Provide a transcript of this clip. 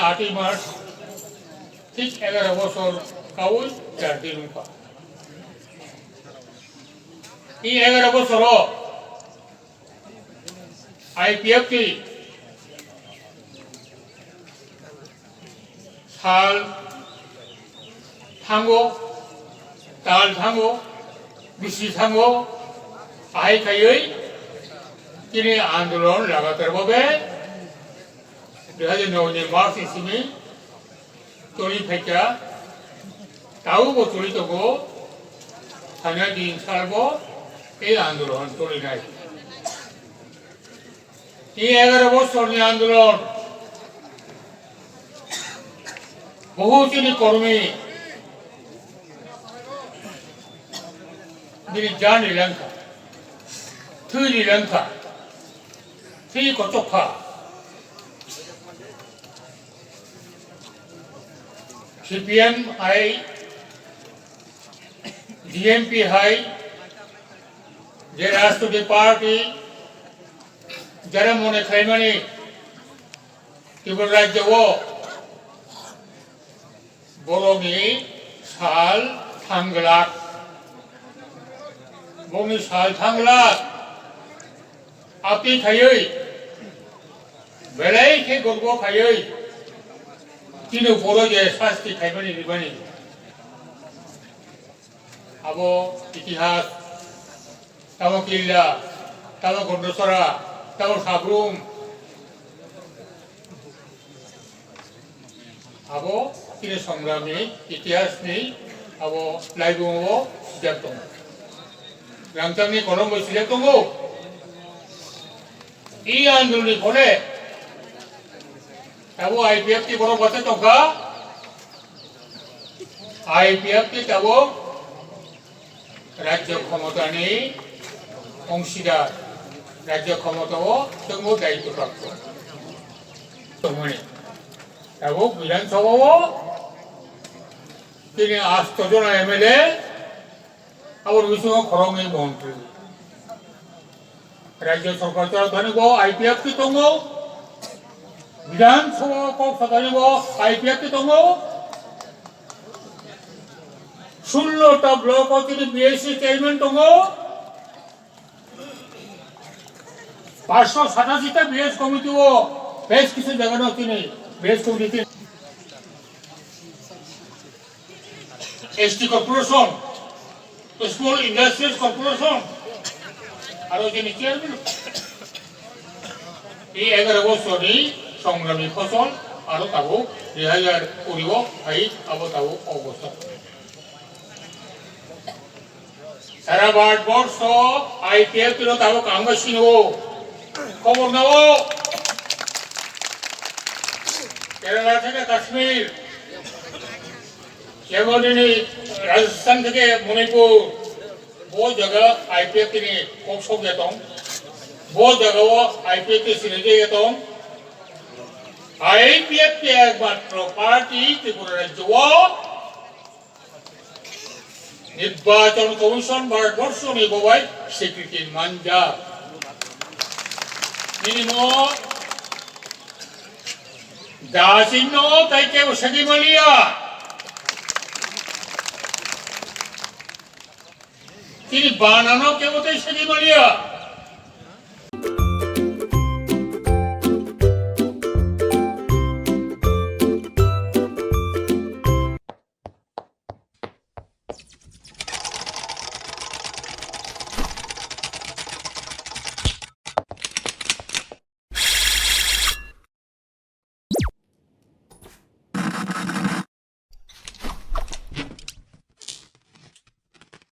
8ই March ঠিক 11 বছর cowl 4 দিন উঠা এই 11 বছর আইপিএফটি সাল থাঙ্গো তাল থাঙ্গো বিসি থাঙ্গো আইকাयै তিনি আন্দোলন লাগাতারভাবে 2009년 마र्च 이심이 돌입했자 다우고 돌이도고 단야딘 살고 이 아ন্দোলন 돌이나이 이 11 বছর আন্দোলন বহুজনী কর্মী 미리 잔이 랭카 트리 랭카 트리 거쪽파 CPM হাই DMP হাই যে রাষ্ট্রীয় পার্টি যারা মনে খাইমানি ত্রিপুরা রাজ্য বরংই সাল থাংলাক বংনি সাল থাংলাক আপনি খাইयै বেলাই খে গর্ব খাইयै তিনি বড় যে শাস্তি খাইবানি দিবানি আবো ইতিহাস তাবো কিল্লা তাবো গন্ডসরা তাবো সাবরুম আবো তিনি সংগ্রামী ইতিহাস নেই আবো লাইবুমো দেখতো রামচাঁদনি কলম বসিলে তো এই আন্দোলনের ফলে তাবো আইপিএফটি বড় বাতে টঙ্কা আইপিএফটি তাবো রাজ্য ক্ষমতা নেই অংশীদার রাজ্য ক্ষমতাও তবু দায়িত্বপ্রাপ্ত তমনে তাবো বিধানসভাও তিনি 8 জন এমএলএ আবার বিষ্ণু খরংই মন্ত্রী রাজ্য সরকার চালানো আইপিএফটি তঙ্গ বিধানসভা কক সাধারণ আইপিএফটি তঙ্গ 16টা ব্লক তিনি বিএসসি চেয়ারম্যান তঙ্গ 587টা বিএস কমিটি ও বেশ কিছু জায়গানো তিনি BS committee ST corporation small industries corporation আর যিনি চেয়ারম্যান এই 11 বছরই সংগ্রামী ফসল আরো তাবো 2020 হাই আবো তাবো অবস্থা সারা ভারতবর্ষ আইপিএফ টির তাবো কামগাসিন খবর নাও কেরালা থেকে কাশ্মীর কেবলনি রাজস্থান থেকে মণিপুর बहुत जगह आईपीएफ की कोक्सो गया बहुत जगह वो आईपीएफ के सिनेजे गया आईपीएफ के एकमात्र पार्टी त्रिपुरा राज्य निर्वाचन कमिशन भारतवर्ष निबोबाई स्वीकृति मांजा मिनिमम दासिनो ताइके उसकी मलिया তিনি বানানো কেবলই সেটি বলিয়া